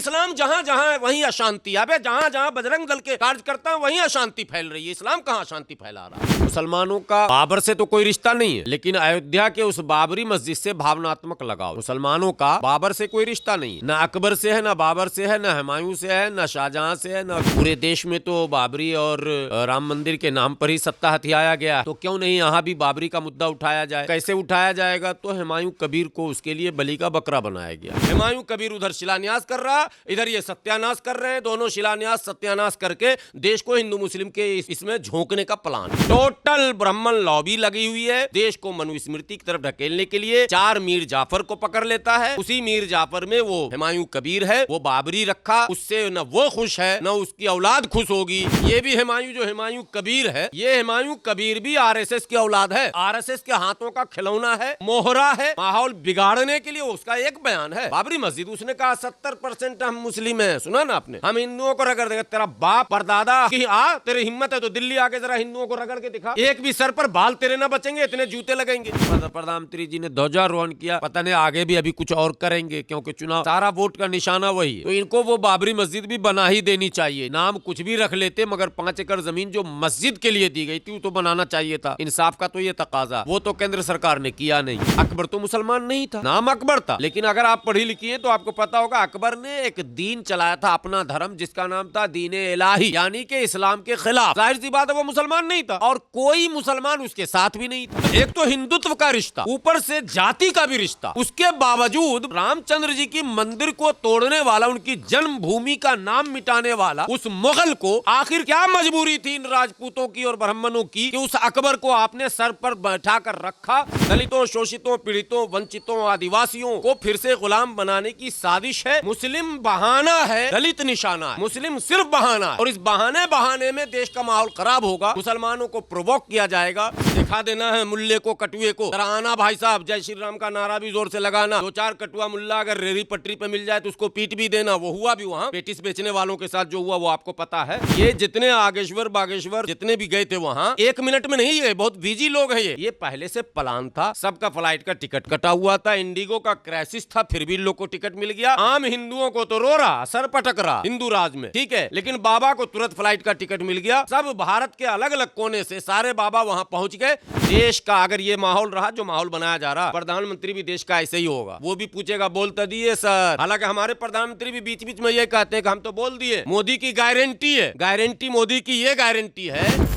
इस्लाम जहां जहां है वहीं अशांति। अबे जहां जहां बजरंग दल के कार्यकर्ता हैं वहीं अशांति फैल रही है। इस्लाम कहां अशांति फैला रहा है? मुसलमानों का बाबर से तो कोई रिश्ता नहीं है, लेकिन अयोध्या के उस बाबरी मस्जिद से भावनात्मक लगाव। मुसलमानों का बाबर से कोई रिश्ता नहीं है, न अकबर से है, न बाबर से है, न हुमायूं से है, न शाहजहां से है, न पूरे देश में तो बाबरी और राम मंदिर के नाम पर ही सत्ता हथियाया गया। तो क्यों नहीं यहाँ भी बाबरी का मुद्दा उठाया जाए? कैसे उठाया जाएगा? तो हुमायूं कबीर को उसके लिए बलि का बकरा बनाया गया। हुमायूं कबीर उधर शिलान्यास कर रहा, इधर ये सत्यानाश कर रहे हैं। दोनों शिलान्यास सत्यानाश करके देश को हिंदू मुस्लिम के इसमें झोंकने का प्लान। टोटल ब्राह्मण लॉबी लगी हुई है देश को मनुस्मृति की तरफ ढकेलने के लिए। 4 मीर जाफर को पकड़ लेता है, उसी मीर जाफर में वो हुमायूं कबीर है, वो बाबरी रखा, उससे न वो खुश है न उसकी औलाद खुश होगी। ये भी हुमायूं जो हुमायूं कबीर है, ये हुमायूं कबीर भी आरएसएस की औलाद है, आरएसएस के हाथों का खिलौना है, मोहरा है, माहौल बिगाड़ने के लिए। उसका एक बयान है बाबरी मस्जिद, उसने कहा 70% हम मुस्लिम हैं। सुना ना आपने? हम हिंदुओं को रगड़ देगा। तेरा बाप परदादा की आ, तेरी हिम्मत है तो दिल्ली आके जरा हिंदुओं को रगड़ के दिखा, एक भी सर पर बाल तेरे ना बचेंगे, इतने जूते लगेंगे। प्रधानमंत्री जी ने ध्वजारोहण किया, पता नहीं आगे भी अभी कुछ और करेंगे, क्योंकि चुनाव सारा वोट का निशाना वही है। तो इनको वो बाबरी मस्जिद भी बना ही देनी चाहिए। नाम कुछ भी रख लेते, मगर 5 एकड़ जमीन जो मस्जिद के लिए दी गई थी वो तो बनाना चाहिए था। इंसाफ का तो ये तकाजा, वो तो केंद्र सरकार ने किया नहीं। अकबर तो मुसलमान नहीं था, नाम अकबर था, लेकिन अगर आप पढ़ी लिखी हैं तो आपको पता होगा अकबर ने एक दीन चलाया था, अपना धर्म, जिसका नाम था दीन इलाही, यानी कि इस्लाम के खिलाफ। जाहिर सी बात है वो मुसलमान नहीं था और कोई मुसलमान उसके साथ भी नहीं था। एक तो हिंदुत्व का रिश्ता, ऊपर से जाति का भी रिश्ता। उसके बावजूद रामचंद्र जी की मंदिर को तोड़ने वाला, उनकी जन्मभूमि का नाम मिटाने वाला उस मुगल को आखिर क्या मजबूरी थी इन राजपूतों की और ब्राह्मणों की कि उस अकबर को आपने सर पर बैठा कर रखा? दलितों, शोषितों, पीड़ितों, वंचितों, आदिवासियों को फिर से गुलाम बनाने की साजिश है। मुस्लिम बहाना है, दलित निशाना है, मुस्लिम सिर्फ बहाना है। और इस बहाने में देश का माहौल खराब होगा, मुसलमानों को प्रोवोक किया जाएगा। दिखा देना है मुल्ले को, कटुए को, आना भाई साहब, जय श्री राम का नारा भी जोर से लगाना। 2-4 कटुआ मुल्ला अगर रेहड़ी पटरी पे मिल जाए तो उसको पीट भी देना। वो हुआ भी वहाँ पेटिस बेचने वालों के साथ जो हुआ वो आपको पता है। ये जितने आगेश्वर बागेश्वर जितने भी गए थे वहाँ, 1 मिनट में नहीं गए, बहुत बिजी लोग हैं। ये पहले से प्लान था, सबका फ्लाइट का टिकट कटा हुआ था, इंडिगो का क्राइसिस था, फिर भी लोग को टिकट मिल गया। आम हिंदुओं को तो रो रहा, सर पटक रहा हिंदू राज में, ठीक है, लेकिन बाबा को तुरंत फ्लाइट का टिकट मिल गया। सब भारत के अलग अलग कोने से सारे बाबा वहाँ पहुंच गए। देश का अगर ये माहौल रहा जो माहौल बनाया जा रहा, प्रधानमंत्री भी देश का ऐसे ही होगा। वो भी पूछेगा बोलता दिए सर। हालांकि हमारे प्रधानमंत्री भी बीच बीच में ये कहते हैं कि हम तो बोल दिए, मोदी की गारंटी है, गारंटी मोदी की ये गारंटी है।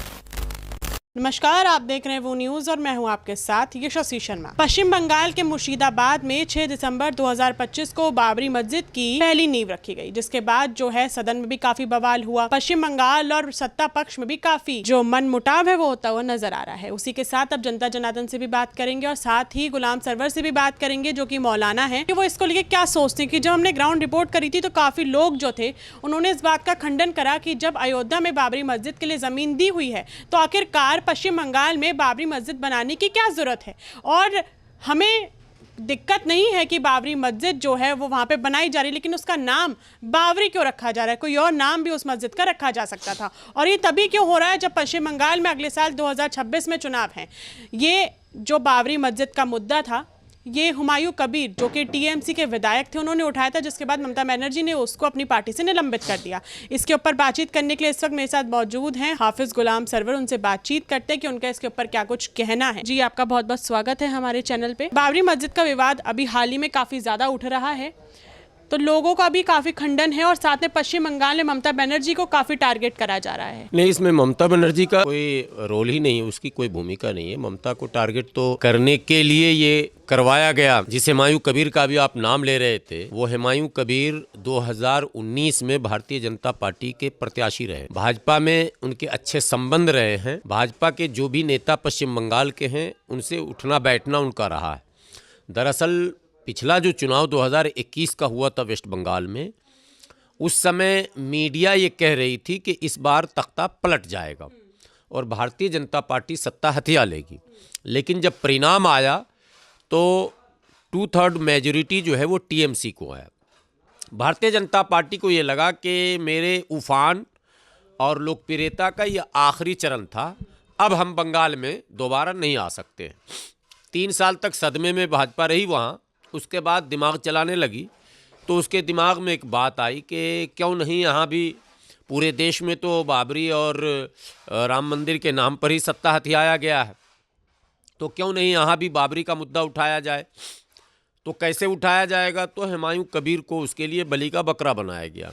नमस्कार, आप देख रहे हैं वो न्यूज और मैं हूं आपके साथ यशस्वी शर्मा। पश्चिम बंगाल के मुर्शिदाबाद में 6 दिसंबर 2025 को बाबरी मस्जिद की पहली नींव रखी गई, जिसके बाद जो है सदन में भी काफी बवाल हुआ। पश्चिम बंगाल और सत्ता पक्ष में भी काफी जो मनमुटाव है वो होता हुआ नजर आ रहा है। उसी के साथ अब जनता जनार्दन से भी बात करेंगे और साथ ही गुलाम सरवर से भी बात करेंगे, जो की मौलाना है, कि वो इसको लेके क्या सोचते हैं। कि जब हमने ग्राउंड रिपोर्ट करी थी तो काफी लोग जो थे उन्होंने इस बात का खंडन करा कि जब अयोध्या में बाबरी मस्जिद के लिए जमीन दी हुई है तो आखिरकार पश्चिम बंगाल में बाबरी मस्जिद बनाने की क्या जरूरत है। और हमें दिक्कत नहीं है कि बाबरी मस्जिद जो है वो वहाँ पे बनाई जा रही, लेकिन उसका नाम बाबरी क्यों रखा जा रहा है? कोई और नाम भी उस मस्जिद का रखा जा सकता था। और ये तभी क्यों हो रहा है जब पश्चिम बंगाल में अगले साल 2026 में चुनाव हैं। ये जो बाबरी मस्जिद का मुद्दा था, ये हुमायूं कबीर जो कि टीएमसी के विधायक थे उन्होंने उठाया था, जिसके बाद ममता बनर्जी ने उसको अपनी पार्टी से निलंबित कर दिया। इसके ऊपर बातचीत करने के लिए इस वक्त मेरे साथ मौजूद हैं हाफिज गुलाम सरवर। उनसे बातचीत करते हैं कि उनका इसके ऊपर क्या कुछ कहना है। जी, आपका बहुत बहुत स्वागत है हमारे चैनल पे। बाबरी मस्जिद का विवाद अभी हाल ही में काफ़ी ज़्यादा उठ रहा है, तो लोगों का भी काफी खंडन है और साथ में पश्चिम बंगाल में ममता बनर्जी को काफी टारगेट करा जा रहा है। नहीं, इसमें ममता बनर्जी का कोई रोल ही नहीं है, उसकी कोई भूमिका नहीं है। ममता को टारगेट तो करने के लिए ये करवाया गया। जिस हुमायूं कबीर का भी आप नाम ले रहे थे, वो हुमायूं कबीर 2019 में भारतीय जनता पार्टी के प्रत्याशी रहे, भाजपा में उनके अच्छे संबंध रहे हैं। भाजपा के जो भी नेता पश्चिम बंगाल के हैं उनसे उठना बैठना उनका रहा है। दरअसल पिछला जो चुनाव 2021 का हुआ था वेस्ट बंगाल में, उस समय मीडिया ये कह रही थी कि इस बार तख्ता पलट जाएगा और भारतीय जनता पार्टी सत्ता हथिया लेगी। लेकिन जब परिणाम आया तो 2/3 मेजॉरिटी जो है वो टीएमसी को आया। भारतीय जनता पार्टी को ये लगा कि मेरे उफान और लोकप्रियता का ये आखिरी चरण था, अब हम बंगाल में दोबारा नहीं आ सकते। 3 साल तक सदमे में भाजपा रही वहाँ, उसके बाद दिमाग चलाने लगी तो उसके दिमाग में एक बात आई कि क्यों नहीं यहाँ भी, पूरे देश में तो बाबरी और राम मंदिर के नाम पर ही सत्ता हथियाया गया है, तो क्यों नहीं यहाँ भी बाबरी का मुद्दा उठाया जाए। तो कैसे उठाया जाएगा, तो हुमायूं कबीर को उसके लिए बलि का बकरा बनाया गया।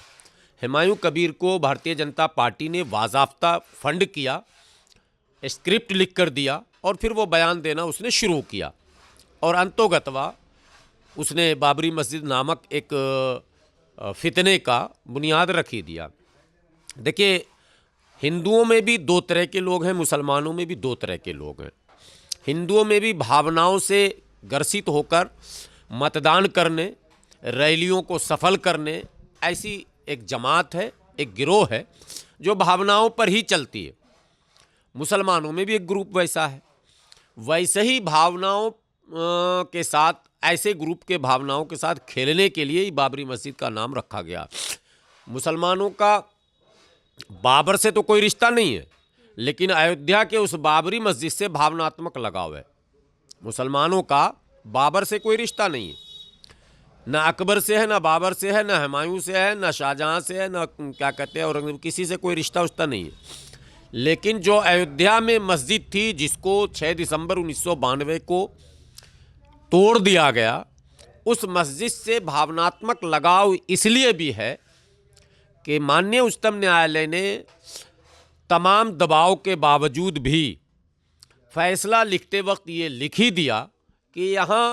हुमायूं कबीर को भारतीय जनता पार्टी ने बाज़ाब्ता फंड किया, स्क्रिप्ट लिख कर दिया और फिर वो बयान देना उसने शुरू किया और अंतोगतवा उसने बाबरी मस्जिद नामक एक फितने का बुनियाद रखी दिया। देखिए, हिंदुओं में भी दो तरह के लोग हैं, मुसलमानों में भी दो तरह के लोग हैं। हिंदुओं में भी भावनाओं से ग्रसित होकर मतदान करने, रैलियों को सफल करने, ऐसी एक जमात है, एक गिरोह है जो भावनाओं पर ही चलती है। मुसलमानों में भी एक ग्रुप वैसा है। वैसे ही भावनाओं के साथ, ऐसे ग्रुप के भावनाओं के साथ खेलने के लिए ही बाबरी मस्जिद का नाम रखा गया। मुसलमानों का बाबर से तो कोई रिश्ता नहीं है, लेकिन अयोध्या के उस बाबरी मस्जिद से भावनात्मक लगाव है। मुसलमानों का बाबर से कोई रिश्ता नहीं है, ना अकबर से है, ना बाबर से है, ना हुमायूं से है, ना शाहजहां से है, ना क्या कहते हैं औरंगजेब, किसी से कोई रिश्ता उश्ता नहीं है। लेकिन जो अयोध्या में मस्जिद थी जिसको 6 दिसंबर 1992 को तोड़ दिया गया, उस मस्जिद से भावनात्मक लगाव इसलिए भी है कि माननीय उच्चतम न्यायालय ने तमाम दबाव के बावजूद भी फैसला लिखते वक्त ये लिख ही दिया कि यहाँ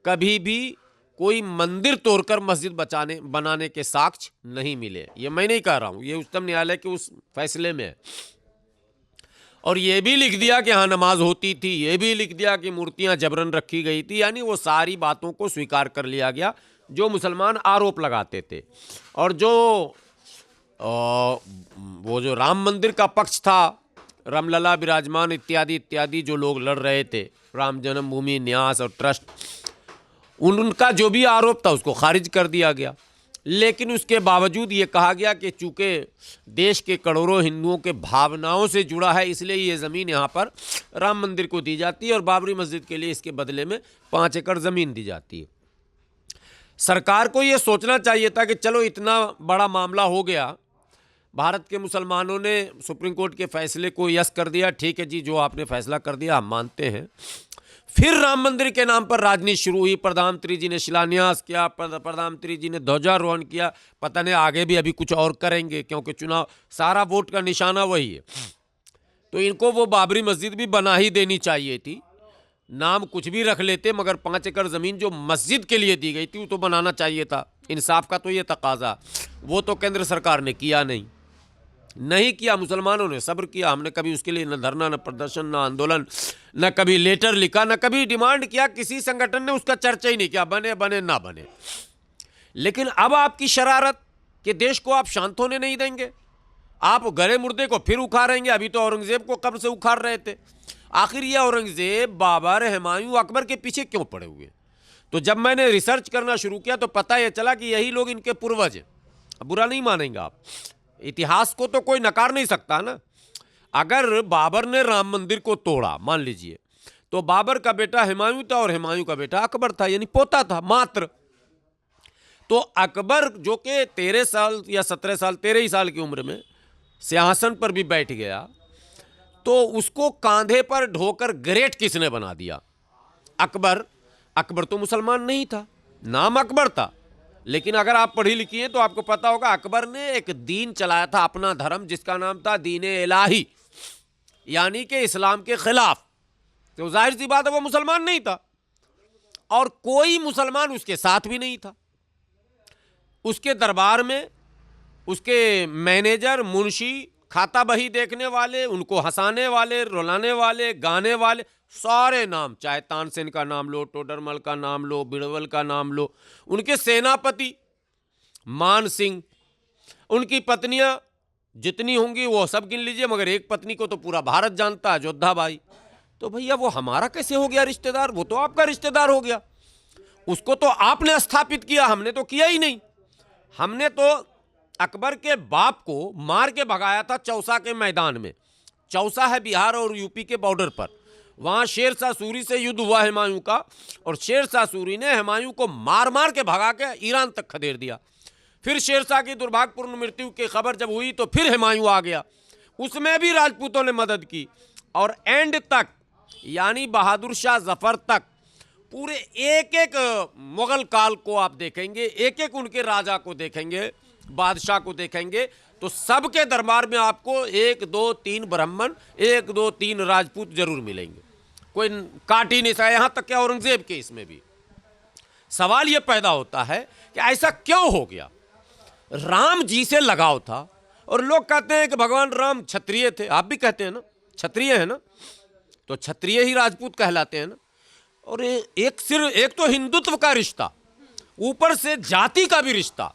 कभी भी कोई मंदिर तोड़कर मस्जिद बनाने के साक्ष्य नहीं मिले। ये मैं नहीं कह रहा हूँ, ये उच्चतम न्यायालय के उस फैसले में है। और ये भी लिख दिया कि यहाँ नमाज होती थी, ये भी लिख दिया कि मूर्तियाँ जबरन रखी गई थी। यानी वो सारी बातों को स्वीकार कर लिया गया जो मुसलमान आरोप लगाते थे। और जो वो जो राम मंदिर का पक्ष था, रामलला विराजमान इत्यादि इत्यादि जो लोग लड़ रहे थे, राम जन्मभूमि न्यास और ट्रस्ट, उनका जो भी आरोप था उसको खारिज कर दिया गया। लेकिन उसके बावजूद ये कहा गया कि चूँकि देश के करोड़ों हिंदुओं के भावनाओं से जुड़ा है, इसलिए ये ज़मीन यहाँ पर राम मंदिर को दी जाती है और बाबरी मस्जिद के लिए इसके बदले में 5 एकड़ ज़मीन दी जाती है। सरकार को ये सोचना चाहिए था कि चलो इतना बड़ा मामला हो गया, भारत के मुसलमानों ने सुप्रीम कोर्ट के फैसले को यस कर दिया, ठीक है जी, जो आपने फैसला कर दिया हम मानते हैं। फिर राम मंदिर के नाम पर राजनीति शुरू हुई। प्रधानमंत्री जी ने शिलान्यास किया, प्रधानमंत्री जी ने ध्वजारोहण किया, पता नहीं आगे भी अभी कुछ और करेंगे, क्योंकि चुनाव सारा वोट का निशाना वही है। तो इनको वो बाबरी मस्जिद भी बना ही देनी चाहिए थी। नाम कुछ भी रख लेते, मगर 5 एकड़ ज़मीन जो मस्जिद के लिए दी गई थी वो तो बनाना चाहिए था। इंसाफ का तो ये तकाजा, वो तो केंद्र सरकार ने किया नहीं किया। मुसलमानों ने सब्र किया। हमने कभी उसके लिए न धरना, न प्रदर्शन, न आंदोलन, न कभी लेटर लिखा, न कभी डिमांड किया। किसी संगठन ने उसका चर्चा ही नहीं किया, बने ना बने। लेकिन अब आपकी शरारत कि देश को आप शांत होने नहीं देंगे, आप गले मुर्दे को फिर उखाड़ेंगे। अभी तो औरंगजेब को कब्र से उखाड़ रहे थे। आखिर ये औरंगजेब, बाबर, हुमायूं, अकबर के पीछे क्यों पड़े हुए? तो जब मैंने रिसर्च करना शुरू किया तो पता ये चला कि यही लोग इनके पूर्वज हैं। बुरा नहीं मानेंगे आप, इतिहास को तो कोई नकार नहीं सकता ना। अगर बाबर ने राम मंदिर को तोड़ा, मान लीजिए, तो बाबर का बेटा हुमायूं था और हुमायूं का बेटा अकबर था, यानी पोता था मात्र। तो अकबर जो कि 13 साल या 17 साल, 13 ही साल की उम्र में सिंहासन पर भी बैठ गया, तो उसको कांधे पर ढोकर ग्रेट किसने बना दिया? अकबर तो मुसलमान नहीं था, नाम अकबर था। लेकिन अगर आप पढ़ी लिखी हैं तो आपको पता होगा अकबर ने एक दीन चलाया था, अपना धर्म, जिसका नाम था दीन-ए इलाही, यानी कि इस्लाम के खिलाफ। तो जाहिर सी बात है वो मुसलमान नहीं था और कोई मुसलमान उसके साथ भी नहीं था। उसके दरबार में उसके मैनेजर, मुंशी, खाता बही देखने वाले, उनको हंसाने वाले, रुलाने वाले, गाने वाले, सारे नाम, चाहे तानसेन का नाम लो, टोडरमल का नाम लो, बिरबल का नाम लो, उनके सेनापति मान सिंह, उनकी पत्नियां जितनी होंगी वो सब गिन लीजिए, मगर एक पत्नी को तो पूरा भारत जानता है, जोधा बाई। तो भैया वो हमारा कैसे हो गया रिश्तेदार? वो तो आपका रिश्तेदार हो गया। उसको तो आपने स्थापित किया, हमने तो किया ही नहीं। हमने तो अकबर के बाप को मार के भगाया था चौसा के मैदान में। चौसा है बिहार और यूपी के बॉर्डर पर। वहां शेरशाह सूरी से युद्ध हुआ हुमायूं का, और शेरशाह सूरी ने हुमायूं को मार मार के भगा के ईरान तक खदेड़ दिया। फिर शेरशाह की दुर्भाग्यपूर्ण मृत्यु की खबर जब हुई तो फिर हुमायूं आ गया, उसमें भी राजपूतों ने मदद की, और एंड तक यानी बहादुर शाह जफर तक पूरे एक एक मुगल काल को आप देखेंगे, एक एक उनके राजा को देखेंगे, बादशाह को देखेंगे, तो सबके दरबार में आपको 1 2 3 ब्राह्मण, 1 2 3 राजपूत जरूर मिलेंगे, कोई काट ही नहीं सका। यहां तक कि औरंगजेब के इसमें भी सवाल यह पैदा होता है कि ऐसा क्यों हो गया। राम जी से लगाव था, और लोग कहते हैं कि भगवान राम क्षत्रिय थे, आप भी कहते हैं ना, क्षत्रिय है ना, तो क्षत्रिय ही राजपूत कहलाते हैं ना। और एक तो हिंदुत्व का रिश्ता, ऊपर से जाति का भी रिश्ता,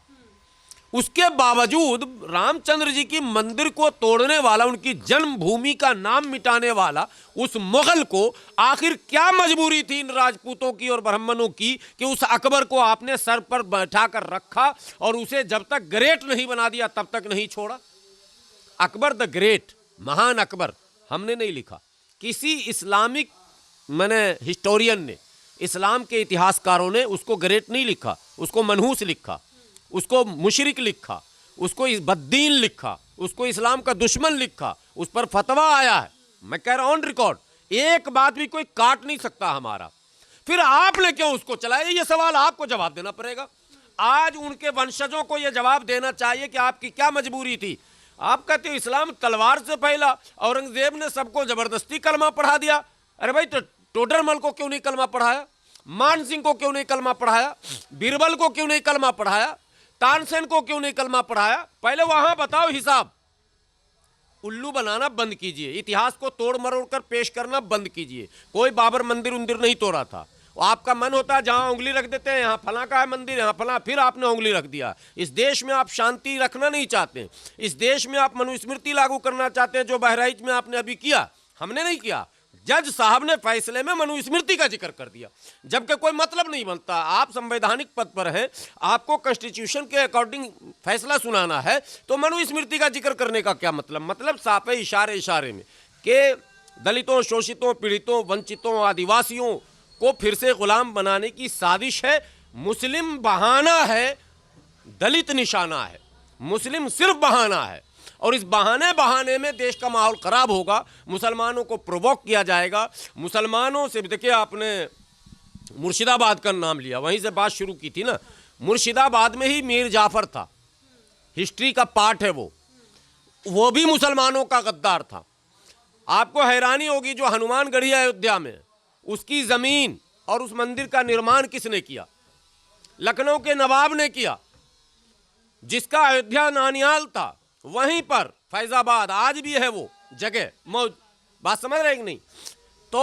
उसके बावजूद रामचंद्र जी की मंदिर को तोड़ने वाला, उनकी जन्मभूमि का नाम मिटाने वाला उस मुगल को आखिर क्या मजबूरी थी इन राजपूतों की और ब्राह्मणों की कि उस अकबर को आपने सर पर बैठा कर रखा और उसे जब तक ग्रेट नहीं बना दिया तब तक नहीं छोड़ा। अकबर द ग्रेट, महान अकबर हमने नहीं लिखा, किसी इस्लामिक हिस्टोरियन ने, इस्लाम के इतिहासकारों ने उसको ग्रेट नहीं लिखा, उसको मनहूस लिखा, उसको मुशरिक लिखा, उसको बद्दीन लिखा, उसको इस्लाम का दुश्मन लिखा, उस पर फतवा आया है। मैं कह रहा हूं ऑन रिकॉर्ड, एक बात भी कोई काट नहीं सकता हमारा। फिर आपने क्यों उसको चलाया, ये सवाल आपको जवाब देना पड़ेगा। आज उनके वंशजों को यह जवाब देना चाहिए कि आपकी क्या मजबूरी थी। आप कहते हो इस्लाम तलवार से फैला, औरंगजेब ने सबको जबरदस्ती कलमा पढ़ा दिया। अरे भाई, तो टोडरमल को क्यों नहीं कलमा पढ़ाया, मान सिंह को क्यों नहीं कलमा पढ़ाया, बीरबल को क्यों नहीं कलमा पढ़ाया, तानसेन को क्यों नहीं कलमा पढ़ाया। पहले वहां बताओ हिसाब। उल्लू बनाना बंद कीजिए, इतिहास को तोड़ मरोड़ कर पेश करना बंद कीजिए। कोई बाबर मंदिर उंदिर नहीं तोड़ा था, आपका मन होता है जहां उंगली रख देते हैं, यहाँ फला का है मंदिर, यहाँ फला, फिर आपने उंगली रख दिया। इस देश में आप शांति रखना नहीं चाहते, इस देश में आप मनुस्मृति लागू करना चाहते हैं, जो बहराइच में आपने अभी किया, हमने नहीं किया। जज साहब ने फैसले में मनुस्मृति का जिक्र कर दिया, जबकि कोई मतलब नहीं बनता। आप संवैधानिक पद पर हैं, आपको कॉन्स्टिट्यूशन के अकॉर्डिंग फैसला सुनाना है, तो मनुस्मृति का जिक्र करने का क्या मतलब। मतलब साफ है इशारे इशारे में कि दलितों, शोषितों, पीड़ितों, वंचितों, आदिवासियों को फिर से गुलाम बनाने की साजिश है। मुस्लिम बहाना है, दलित निशाना है, मुस्लिम सिर्फ बहाना है, और इस बहाने में देश का माहौल खराब होगा, मुसलमानों को प्रोवोक किया जाएगा। मुसलमानों से देखिए, आपने मुर्शिदाबाद का नाम लिया, वहीं से बात शुरू की थी ना। मुर्शिदाबाद में ही मीर जाफर था, हिस्ट्री का पार्ट है वो भी मुसलमानों का गद्दार था। आपको हैरानी होगी, जो हनुमानगढ़ी अयोध्या में, उसकी जमीन और उस मंदिर का निर्माण किसने किया? लखनऊ के नवाब ने किया। जिसका अयोध्या नानियाल था, वहीं पर फैजाबाद आज भी है वो जगह मौज। बात समझ रहे कि नहीं? तो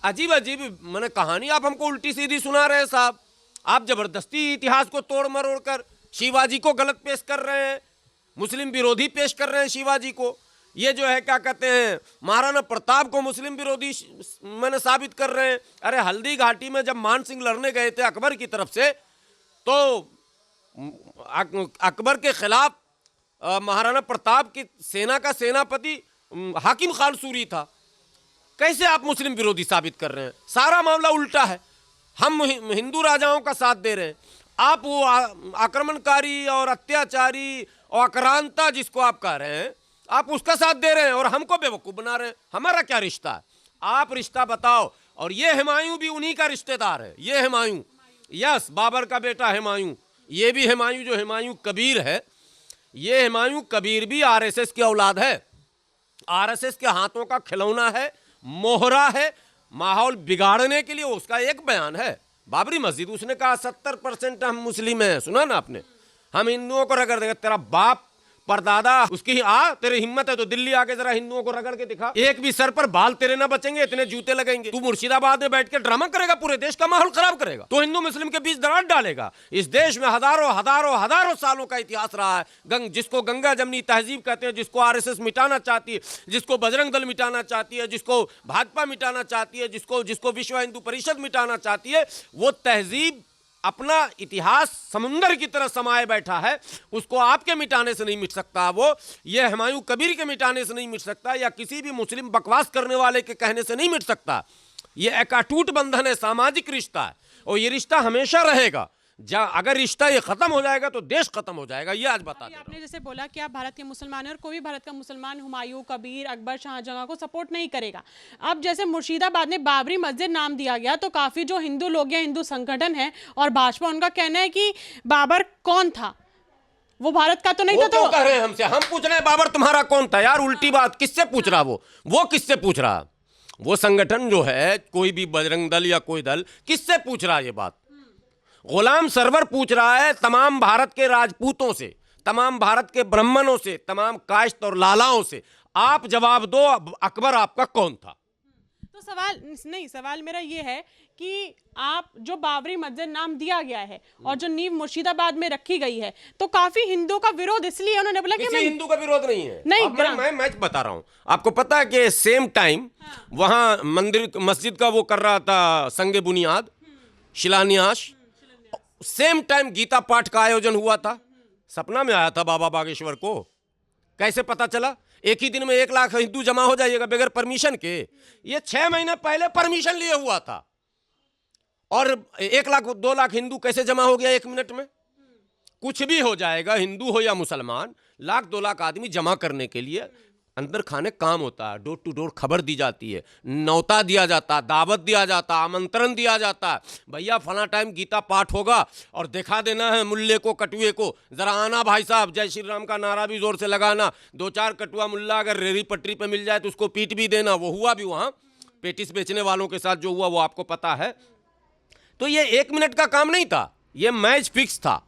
अजीब अजीब कहानी आप हमको उल्टी सीधी सुना रहे हैं साहब। आप जबरदस्ती इतिहास को तोड़ मरोड़ कर शिवाजी को गलत पेश कर रहे हैं, मुस्लिम विरोधी पेश कर रहे हैं शिवाजी को। ये जो है क्या कहते हैं, महाराणा प्रताप को मुस्लिम विरोधी साबित कर रहे हैं। अरे हल्दी घाटी में जब मान सिंह लड़ने गए थे अकबर की तरफ से, तो अकबर के खिलाफ महाराणा प्रताप की सेना का सेनापति हाकिम खान सूरी था। कैसे आप मुस्लिम विरोधी साबित कर रहे हैं? सारा मामला उल्टा है। हम हिंदू राजाओं का साथ दे रहे हैं, आप वो आक्रमणकारी और अत्याचारी और आक्रांता जिसको आप कह रहे हैं, आप उसका साथ दे रहे हैं और हमको बेवकूफ़ बना रहे हैं। हमारा क्या रिश्ता है? आप रिश्ता बताओ। और ये हुमायूं भी उन्हीं का रिश्तेदार है। ये हुमायूं, यस, बाबर का बेटा हुमायूं, ये भी हुमायूं जो हुमायूं कबीर है, ये हुमायूं कबीर भी आरएसएस की औलाद है, आरएसएस के हाथों का खिलौना है, मोहरा है, माहौल बिगाड़ने के लिए। उसका एक बयान है, बाबरी मस्जिद, उसने कहा 70% हम मुस्लिम हैं। सुना ना आपने? हम हिंदुओं को रगड़ देगा। तेरा बाप परदादा उसकी तेरी हिम्मत है तो दिल्ली आके जरा हिंदुओं को रगड़ के दिखा, एक भी सर पर बाल तेरे ना बचेंगे, इतने जूते लगेंगे। तू मुर्शिदाबाद में बैठ के ड्रामा करेगा, पूरे देश का माहौल खराब करेगा, तो हिंदू मुस्लिम के बीच दरार डालेगा। इस देश में हजारों सालों का इतिहास रहा है। जिसको गंगा जमनी तहजीब कहते हैं, जिसको आरएसएस मिटाना चाहती है, जिसको बजरंग दल मिटाना चाहती है, जिसको भाजपा मिटाना चाहती है, जिसको विश्व हिंदू परिषद मिटाना चाहती है, वो तहजीब अपना इतिहास समुंदर की तरह समाये बैठा है, उसको आपके मिटाने से नहीं मिट सकता। वो ये हुमायूं कबीर के मिटाने से नहीं मिट सकता, या किसी भी मुस्लिम बकवास करने वाले के कहने से नहीं मिट सकता। ये एक अटूट बंधन है, सामाजिक रिश्ता है, और ये रिश्ता हमेशा रहेगा। अगर रिश्ता ये खत्म हो जाएगा तो देश खत्म हो जाएगा। ये आज बता दें। आपने जैसे बोला कि आप भारत के मुसलमान हैं और कोई भी भारत का मुसलमान हुमायूं, कबीर, अकबर, शाहजहां को सपोर्ट नहीं करेगा। अब जैसे मुर्शिदाबाद में बाबरी मस्जिद नाम दिया गया, तो काफी जो हिंदू लोग हैं, हिंदू संगठन है और भाजपा, उनका कहना है कि बाबर कौन था, वो भारत का तो नहीं था। तो कह रहे हैं हमसे, हम पूछ रहे हैं बाबर तुम्हारा कौन था? यार उल्टी बात, किससे पूछ रहा? वो किससे पूछ रहा? वो संगठन जो है, कोई भी बजरंग दल या कोई दल, किससे पूछ रहा ये बात? गुलाम सरवर पूछ रहा है तमाम भारत के राजपूतों से, तमाम भारत के ब्राह्मणों से, तमाम काश्त और लालाओं से, आप जवाब दो, अकबर आपका कौन था? तो सवाल मेरा ये है कि आप जो बाबरी मस्जिद नाम दिया गया है और जो नींव मुर्शिदाबाद में रखी गई है, तो काफी हिंदू का विरोध इसलिए उन्होंने बोला कि हिंदू का विरोध नहीं है। नहीं, मैं बता रहा हूं आपको। पता है कि सेम टाइम वहां मस्जिद का वो कर रहा था संगे बुनियाद, शिलान्यास, सेम टाइम गीता पाठ का आयोजन हुआ था। सपना में आया था बाबा बागेश्वर को। कैसे पता चला? एक ही दिन में 1 लाख हिंदू जमा हो जाइएगा बगैर परमिशन के? ये 6 महीने पहले परमिशन लिए हुआ था, और 1 लाख 2 लाख हिंदू कैसे जमा हो गया 1 मिनट में? कुछ भी हो जाएगा, हिंदू हो या मुसलमान, 1 लाख 2 लाख आदमी जमा करने के लिए अंदर खाने काम होता है। डोर टू डोर खबर दी जाती है, न्योता दिया जाता, दावत दिया जाता, आमंत्रण दिया जाता। भैया फला टाइम गीता पाठ होगा और दिखा देना है मुल्ले को, कटुए को, जरा आना भाई साहब, जय श्री राम का नारा भी जोर से लगाना। 2-4 कटुआ मुल्ला अगर रेहड़ी पटरी पे मिल जाए तो उसको पीट भी देना। वो हुआ भी वहाँ पेटिस बेचने वालों के साथ जो हुआ वो आपको पता है। तो ये 1 मिनट का काम नहीं था, ये मैच फिक्स था।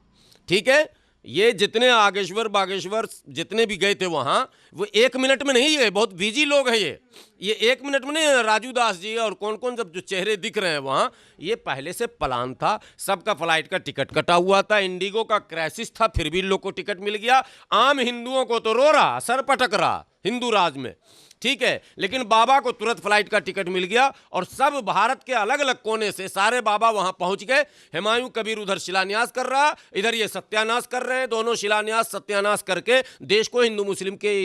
ठीक है, ये जितने आगेश्वर बागेश्वर जितने भी गए थे वहाँ, वो 1 मिनट में नहीं गए। बहुत बिजी लोग हैं ये 1 मिनट में नहीं। राजू दास जी और कौन कौन सब जो चेहरे दिख रहे हैं वहाँ, ये पहले से प्लान था। सबका फ्लाइट का टिकट कटा हुआ था, इंडिगो का क्राइसिस था, फिर भी लोग को टिकट मिल गया। आम हिंदुओं को तो रो रहा, सर पटक रहा हिंदू राज में। ठीक है, लेकिन बाबा को तुरंत फ्लाइट का टिकट मिल गया और सब भारत के अलग अलग कोने से सारे बाबा वहां पहुंच गए। हुमायूं कबीर उधर शिलान्यास कर रहा, इधर ये सत्यानाश कर रहे हैं। दोनों शिलान्यास सत्यानाश करके देश को हिंदू मुस्लिम के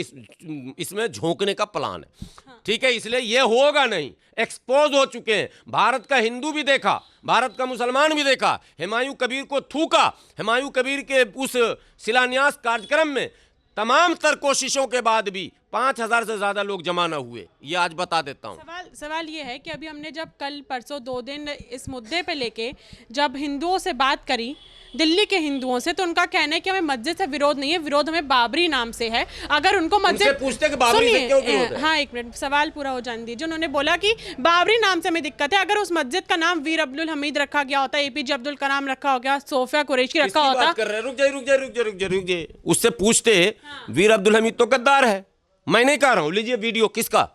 इसमें झोंकने का प्लान है। ठीक है, इसलिए ये होगा नहीं, एक्सपोज हो चुके हैं। भारत का हिंदू भी देखा, भारत का मुसलमान भी देखा, हुमायूं कबीर को थूका। हुमायूं कबीर के उस शिलान्यास कार्यक्रम में तमाम तर कोशिशों के बाद भी 5000 से ज्यादा लोग जमा न हुए। ये आज बता देता हूँ। सवाल ये है कि अभी हमने जब कल परसों 2 दिन इस मुद्दे पे लेके जब हिंदुओं से बात करी, दिल्ली के हिंदुओं से, तो उनका कहना है कि हमें मस्जिद से विरोध नहीं है, विरोध हमें बाबरी नाम से है। अगर उनको मस्जिद पूछते कि बाबरी से क्यों विरोध है? हाँ, 1 मिनट सवाल पूरा हो जाने दीजिए। उन्होंने बोला कि बाबरी नाम से हमें दिक्कत है। अगर उस मस्जिद का नाम वीर अब्दुल हमीद रखा गया होता, APJ अब्दुल कलाम रखा हो गया, सोफिया कुरैशी रखा होता। रुक जाइए, उससे पूछते वीर अब्दुल हमीद तो गद्दार है। मैं नहीं कह रहा हूं। लीजिए वीडियो किसका,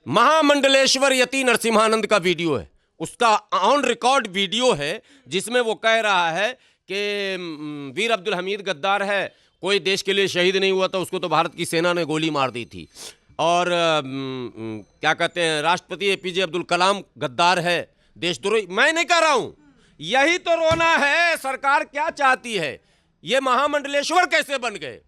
महामंडलेश्वर यति नरसिम्हानंद का वीडियो है, उसका ऑन रिकॉर्ड वीडियो है, जिसमें वो कह रहा है कि वीर अब्दुल हमीद गद्दार है, कोई देश के लिए शहीद नहीं हुआ था, उसको तो भारत की सेना ने गोली मार दी थी। और क्या कहते हैं, राष्ट्रपति APJ अब्दुल कलाम गद्दार है, देशद्रोही। मैं नहीं कह रहा हूं, यही तो रोना है। सरकार क्या चाहती है? ये महामंडलेश्वर कैसे बन गए?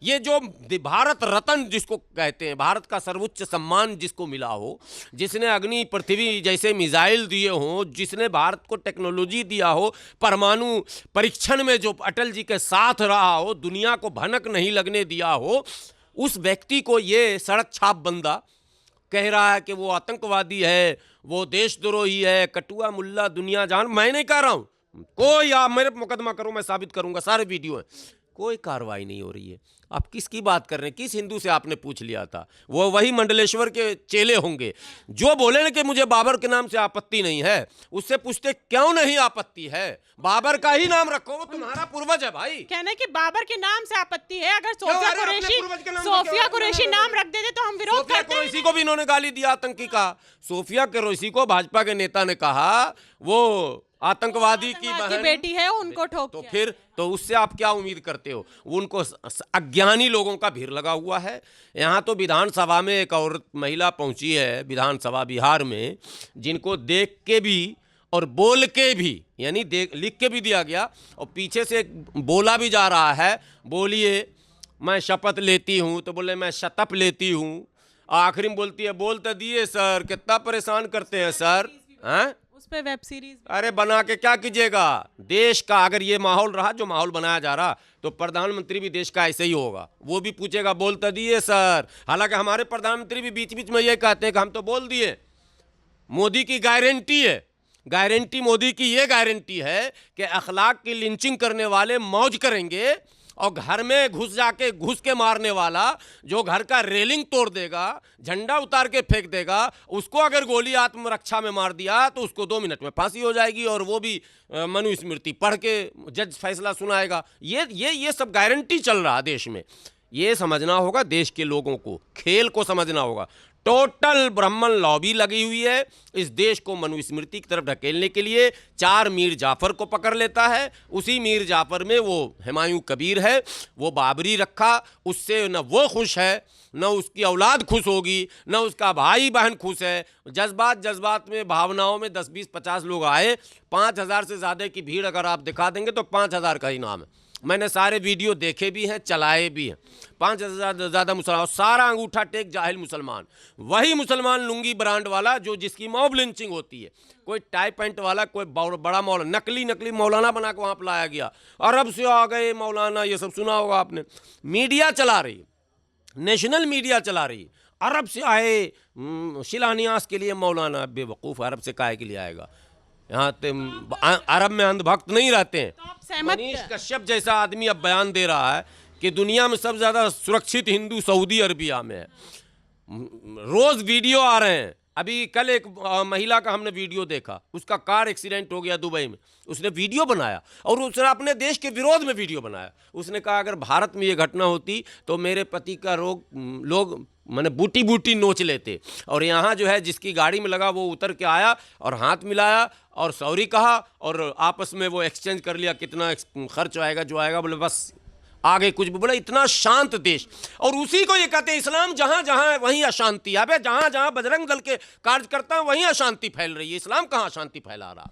ये जो भारत रत्न जिसको कहते हैं, भारत का सर्वोच्च सम्मान जिसको मिला हो, जिसने अग्नि पृथ्वी जैसे मिसाइल दिए हों, जिसने भारत को टेक्नोलॉजी दिया हो, परमाणु परीक्षण में जो अटल जी के साथ रहा हो, दुनिया को भनक नहीं लगने दिया हो, उस व्यक्ति को ये सड़क छाप बंदा कह रहा है कि वो आतंकवादी है, वो देशद्रोही है, कटुआ मुल्ला दुनिया जान। मैं नहीं कह रहा हूं, कोई आप मेरे मुकदमा करो, मैं साबित करूंगा, सारे वीडियो हैं। कोई कार्रवाई नहीं हो रही है। आप किसकी बात कर रहे हैं? किस हिंदू से आपने पूछ लिया था? वो वही मंडलेश्वर के चेले होंगे जो बोले ना कि मुझे बाबर के नाम से आपत्ति नहीं है। उससे पूछते क्यों नहीं आपत्ति है? बाबर का ही नाम रखो, वो तुम्हारा पूर्वज है भाई। कहने कि बाबर के नाम से आपत्ति है। अगर सोफिया कुरैशी नाम रख देते तो हम विरोध करते हैं। सोफिया कुरैशी को भी इन्होंने गाली दिया, आतंकी का। सोफिया कुरैशी को भाजपा के नेता ने कहा वो आतंकवादी की बेटी है, उनको ठोक तो फिर तो उससे आप क्या उम्मीद करते हो? उनको अज्ञानी लोगों का भीड़ लगा हुआ है। यहाँ तो विधानसभा में एक औरत महिला पहुंची है, विधानसभा बिहार में, जिनको देख के भी और बोल के भी, यानी लिख के भी दिया गया और पीछे से बोला भी जा रहा है, बोलिए मैं शपथ लेती हूँ, तो बोले मैं शतप लेती हूँ। आखिरी में बोलती है बोल तो दिए सर, कितना परेशान करते हैं सर। हैं उस पे वेब सीरीज अरे बना के क्या कीजिएगा। देश का अगर ये माहौल रहा जो माहौल बनाया जा रहा, तो प्रधानमंत्री भी देश का ऐसे ही होगा, वो भी पूछेगा बोल तो दिए सर। हालांकि हमारे प्रधानमंत्री भी बीच बीच में ये कहते हैं कि हम तो बोल दिए। मोदी की गारंटी है, गारंटी मोदी की ये गारंटी है कि अखलाक की लिंचिंग करने वाले मौज करेंगे और घर में घुस के मारने वाला, जो घर का रेलिंग तोड़ देगा, झंडा उतार के फेंक देगा, उसको अगर गोली आत्मरक्षा में मार दिया तो उसको 2 मिनट में फांसी हो जाएगी और वो भी मनुस्मृति पढ़ के जज फैसला सुनाएगा। ये सब गारंटी चल रहा देश में। ये समझना होगा देश के लोगों को, खेल को समझना होगा। टोटल ब्राह्मण लॉबी लगी हुई है इस देश को मनुस्मृति की तरफ ढकेलने के लिए। 4 मीर जाफर को पकड़ लेता है, उसी मीर जाफर में वो हुमायूं कबीर है, वो बाबरी रखा, उससे न वो खुश है, न उसकी औलाद खुश होगी, न उसका भाई बहन खुश है। जज्बात में, भावनाओं में 10, 20, 50 लोग आए, 5000 से ज़्यादा की भीड़ अगर आप दिखा देंगे तो 5000 का इनाम है। मैंने सारे वीडियो देखे भी हैं, चलाए भी हैं। 5000 से ज़्यादा मुसलमान, सारा अंगूठा टेक जाहिल मुसलमान, वही मुसलमान लुंगी ब्रांड वाला जो जिसकी मॉब लिंचिंग होती है, कोई टाई पैंट वाला, कोई बड़ा मौलाना, नकली मौलाना बना के वहाँ पर लाया गया। अरब से आ गए मौलाना, ये सब सुना होगा आपने। मीडिया चला रही, नेशनल मीडिया चला रही, अरब से आए शिलान्यास के लिए मौलाना। बेवकूफ़, अरब से काहे के लिए आएगा? यहाँ अरब में अंधभक्त नहीं रहते हैं। तो मनीष कश्यप जैसा आदमी अब बयान दे रहा है कि दुनिया में सबसे ज़्यादा सुरक्षित हिंदू सऊदी अरबिया में है। रोज़ वीडियो आ रहे हैं। अभी कल एक महिला का हमने वीडियो देखा, उसका कार एक्सीडेंट हो गया दुबई में, उसने वीडियो बनाया और उसने अपने देश के विरोध में वीडियो बनाया। उसने कहा अगर भारत में ये घटना होती तो मेरे पति का लोग मैंने बूटी नोच लेते, और यहाँ जो है जिसकी गाड़ी में लगा वो उतर के आया और हाथ मिलाया और सॉरी कहा और आपस में वो एक्सचेंज कर लिया, कितना खर्च आएगा जो आएगा, बोले बस आगे कुछ भी बोला। इतना शांत देश, और उसी को ये कहते हैं इस्लाम जहाँ जहाँ है वहीं अशांति। अबे जहाँ जहाँ बजरंग दल के कार्यकर्ता हैं वहीं अशांति फैल रही है। इस्लाम कहाँ अशांति फैला रहा।